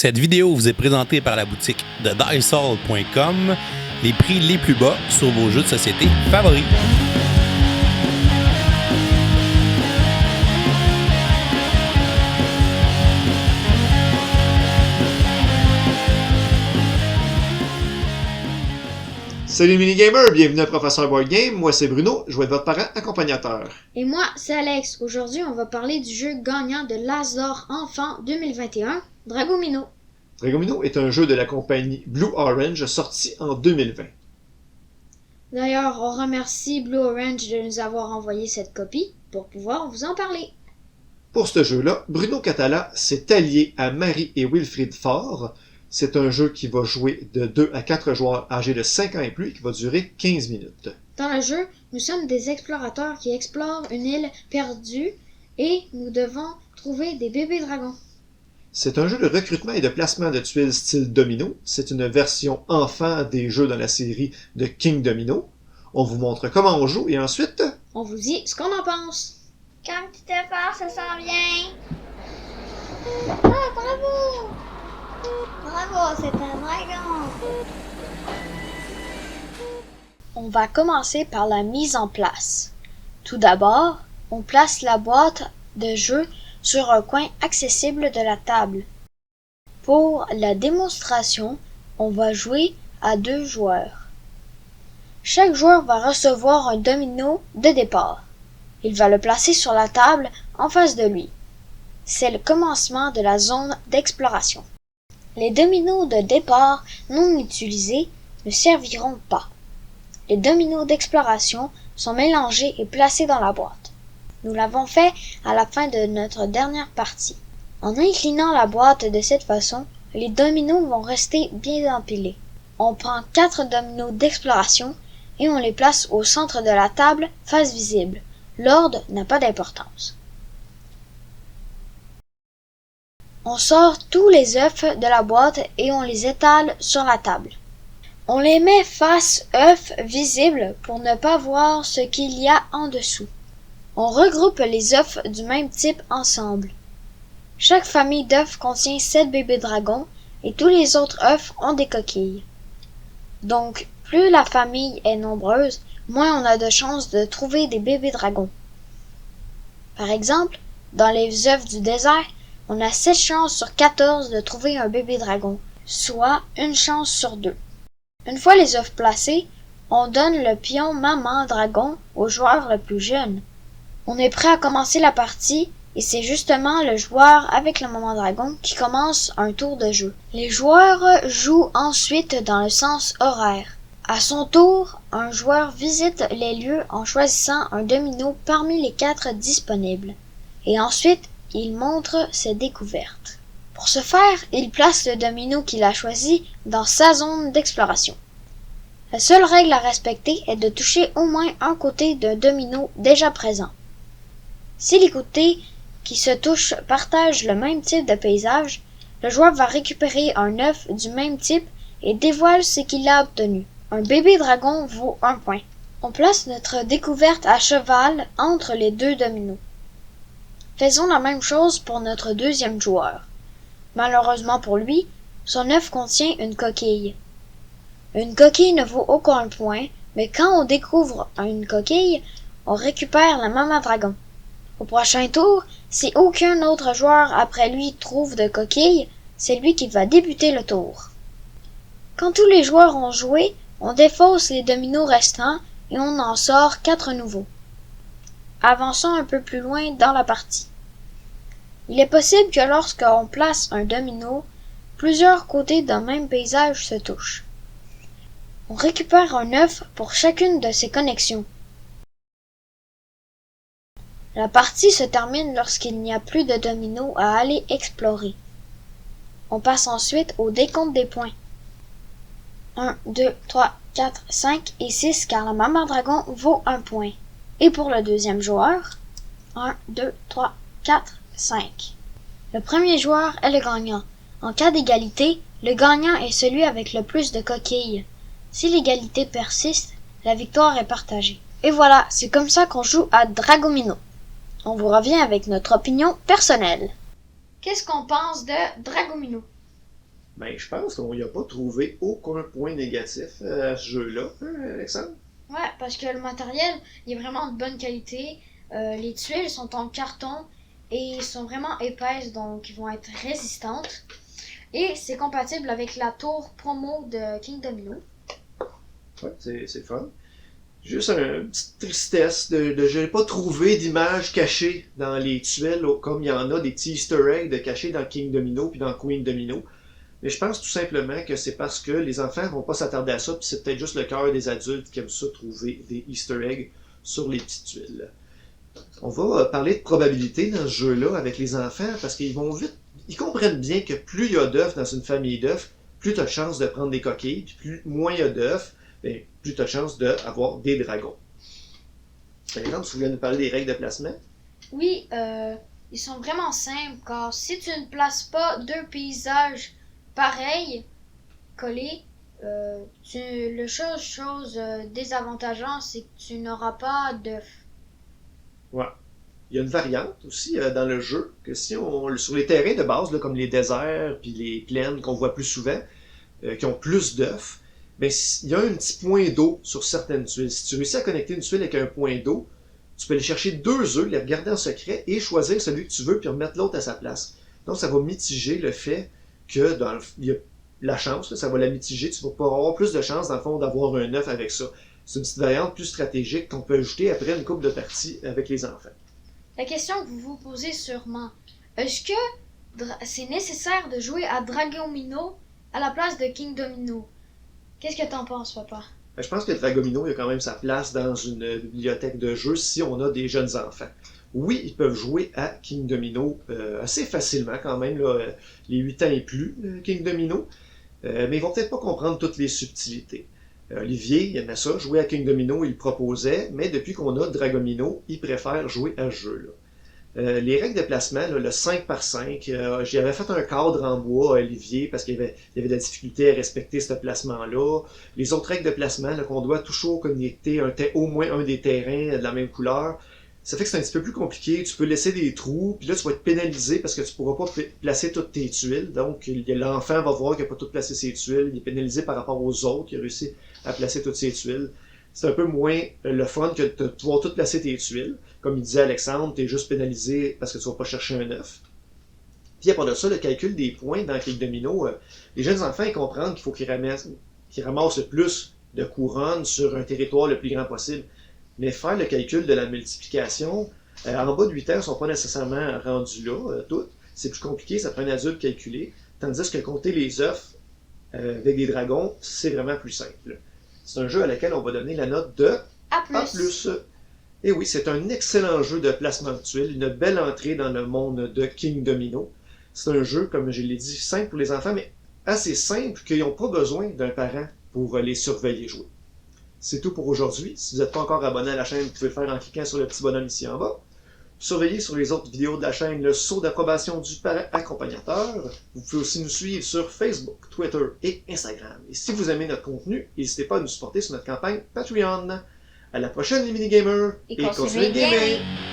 Cette vidéo vous est présentée par la boutique de Dicehall.com, les prix les plus bas sur vos jeux de société favoris. Salut mini-gamers, bienvenue à Professeur Board Game, moi c'est Bruno, je vais être votre parent accompagnateur. Et moi c'est Alex, aujourd'hui on va parler du jeu gagnant de l'As-d'Or Enfant 2021, Dragomino. Dragomino est un jeu de la compagnie Blue Orange sorti en 2020. D'ailleurs, on remercie Blue Orange de nous avoir envoyé cette copie pour pouvoir vous en parler. Pour ce jeu-là, Bruno Catala s'est allié à Marie et Wilfried Faure. C'est un jeu qui va jouer de 2 à 4 joueurs âgés de 5 ans et plus et qui va durer 15 minutes. Dans le jeu, nous sommes des explorateurs qui explorent une île perdue et nous devons trouver des bébés dragons. C'est un jeu de recrutement et de placement de tuiles style domino. C'est une version enfant des jeux dans la série de King Domino. On vous montre comment on joue et ensuite... on vous dit ce qu'on en pense. Comme tu te fais, ça s'en vient. Ah, bravo! Bravo, c'est un dragon. On va commencer par la mise en place. Tout d'abord, on place la boîte de jeu sur un coin accessible de la table. Pour la démonstration, on va jouer à 2 joueurs. Chaque joueur va recevoir un domino de départ. Il va le placer sur la table en face de lui. C'est le commencement de la zone d'exploration. Les dominos de départ non utilisés ne serviront pas. Les dominos d'exploration sont mélangés et placés dans la boîte. Nous l'avons fait à la fin de notre dernière partie. En inclinant la boîte de cette façon, les dominos vont rester bien empilés. On prend 4 dominos d'exploration et on les place au centre de la table, face visible. L'ordre n'a pas d'importance. On sort tous les œufs de la boîte et on les étale sur la table. On les met face œufs visibles pour ne pas voir ce qu'il y a en dessous. On regroupe les œufs du même type ensemble. Chaque famille d'œufs contient 7 bébés dragons et tous les autres œufs ont des coquilles. Donc, plus la famille est nombreuse, moins on a de chances de trouver des bébés dragons. Par exemple, dans les œufs du désert, on a 7 chances sur 14 de trouver un bébé dragon, soit une chance sur 2. Une fois les œufs placés, on donne le pion maman dragon au joueur le plus jeune. On est prêt à commencer la partie et c'est justement le joueur avec le maman dragon qui commence un tour de jeu. Les joueurs jouent ensuite dans le sens horaire. À son tour, un joueur visite les lieux en choisissant un domino parmi les 4 disponibles. Et ensuite, il montre ses découvertes. Pour ce faire, il place le domino qu'il a choisi dans sa zone d'exploration. La seule règle à respecter est de toucher au moins un côté d'un domino déjà présent. Si les côtés qui se touchent partagent le même type de paysage, le joueur va récupérer un œuf du même type et dévoile ce qu'il a obtenu. Un bébé dragon vaut 1 point. On place notre découverte à cheval entre les 2 dominos. Faisons la même chose pour notre deuxième joueur. Malheureusement pour lui, son œuf contient une coquille. Une coquille ne vaut aucun point, mais quand on découvre une coquille, on récupère la maman dragon. Au prochain tour, si aucun autre joueur après lui trouve de coquille, c'est lui qui va débuter le tour. Quand tous les joueurs ont joué, on défausse les dominos restants et on en sort 4 nouveaux. Avançons un peu plus loin dans la partie. Il est possible que lorsqu'on place un domino, plusieurs côtés d'un même paysage se touchent. On récupère un œuf pour chacune de ces connexions. La partie se termine lorsqu'il n'y a plus de dominos à aller explorer. On passe ensuite au décompte des points. 1, 2, 3, 4, 5 et 6 car la maman dragon vaut 1 point. Et pour le deuxième joueur, 1, 2, 3, 4, 5. Le premier joueur est le gagnant. En cas d'égalité, le gagnant est celui avec le plus de coquilles. Si l'égalité persiste, la victoire est partagée. Et voilà, c'est comme ça qu'on joue à Dragomino. On vous revient avec notre opinion personnelle. Qu'est-ce qu'on pense de Dragomino? Ben, je pense qu'on n'y a pas trouvé aucun point négatif à ce jeu-là, hein, Alexandre? Ouais, parce que le matériel il est vraiment de bonne qualité. Les tuiles sont en carton et sont vraiment épaisses, donc ils vont être résistantes. Et c'est compatible avec la tour promo de King Domino. Ouais, c'est fun. Juste une petite tristesse de je n'ai pas trouvé d'image cachée dans les tuiles, comme il y en a des petits easter eggs de cachés dans King Domino puis dans Queen Domino. Mais je pense tout simplement que c'est parce que les enfants vont pas s'attarder à ça, puis c'est peut-être juste le cœur des adultes qui aiment ça trouver des easter eggs sur les petites tuiles. On va parler de probabilité dans ce jeu-là avec les enfants, parce qu'ils vont vite, ils comprennent bien que plus il y a d'œufs dans une famille d'œufs, plus tu as de chances de prendre des coquilles, puis moins il y a d'œufs, ben, plus tu as de chances d'avoir des dragons. Par exemple, si vous voulez nous parler des règles de placement? Oui, ils sont vraiment simples, car si tu ne places pas deux paysages pareils, collés, le chose désavantageant, c'est que tu n'auras pas d'œufs. Ouais. Il y a une variante aussi dans le jeu, que si on sur les terrains de base, là, comme les déserts puis les plaines qu'on voit plus souvent, qui ont plus d'œufs, ben, il y a un petit point d'eau sur certaines tuiles. Si tu réussis à connecter une tuile avec un point d'eau, tu peux aller chercher 2 œufs, les regarder en secret et choisir celui que tu veux puis remettre l'autre à sa place. Donc ça va mitiger le fait que il y a la chance, là, ça va la mitiger, tu vas pas avoir plus de chances dans le fond d'avoir un œuf avec ça. C'est une petite variante plus stratégique qu'on peut ajouter après une couple de parties avec les enfants. La question que vous vous posez sûrement, est-ce que c'est nécessaire de jouer à Dragomino à la place de King Domino? Qu'est-ce que t'en penses, papa? Je pense que Dragomino il a quand même sa place dans une bibliothèque de jeux si on a des jeunes enfants. Oui, ils peuvent jouer à King Domino assez facilement quand même, là, les 8 ans et plus, King Domino, mais ils vont peut-être pas comprendre toutes les subtilités. Olivier, il aimait ça, jouer à King Domino, il le proposait, mais depuis qu'on a Dragomino, il préfère jouer à ce jeu-là. Les règles de placement, là, le 5 par 5, j'y avais fait un cadre en bois à Olivier parce qu'il y avait de la difficulté à respecter ce placement-là. Les autres règles de placement, là, qu'on doit toujours connecter au moins un des terrains de la même couleur, ça fait que c'est un petit peu plus compliqué. Tu peux laisser des trous, puis là tu vas être pénalisé parce que tu pourras pas placer toutes tes tuiles. Donc l'enfant va voir qu'il n'a pas tout placé ses tuiles, il est pénalisé par rapport aux autres qui ont réussi à placer toutes ses tuiles. C'est un peu moins le fun que de pouvoir tout placer tes tuiles. Comme il disait Alexandre, tu es juste pénalisé parce que tu vas pas chercher un œuf. Puis à part de ça, le calcul des points dans King Domino, les jeunes enfants ils comprennent qu'il faut qu'ils ramassent le plus de couronnes sur un territoire le plus grand possible. Mais faire le calcul de la multiplication, en bas de 8 ans, ils ne sont pas nécessairement rendus là, toutes. C'est plus compliqué, ça prend un adulte calculer. Tandis que compter les œufs avec des dragons, c'est vraiment plus simple. C'est un jeu à lequel on va donner la note de A+. A+. Et oui, c'est un excellent jeu de placement de tuiles, une belle entrée dans le monde de King Domino. C'est un jeu, comme je l'ai dit, simple pour les enfants, mais assez simple qu'ils n'ont pas besoin d'un parent pour les surveiller jouer. C'est tout pour aujourd'hui. Si vous n'êtes pas encore abonné à la chaîne, vous pouvez le faire en cliquant sur le petit bonhomme ici en bas. Surveillez sur les autres vidéos de la chaîne le saut d'approbation du parent accompagnateur. Vous pouvez aussi nous suivre sur Facebook, Twitter et Instagram. Et si vous aimez notre contenu, n'hésitez pas à nous supporter sur notre campagne Patreon. À la prochaine les mini-gamers Et continuez de gamer!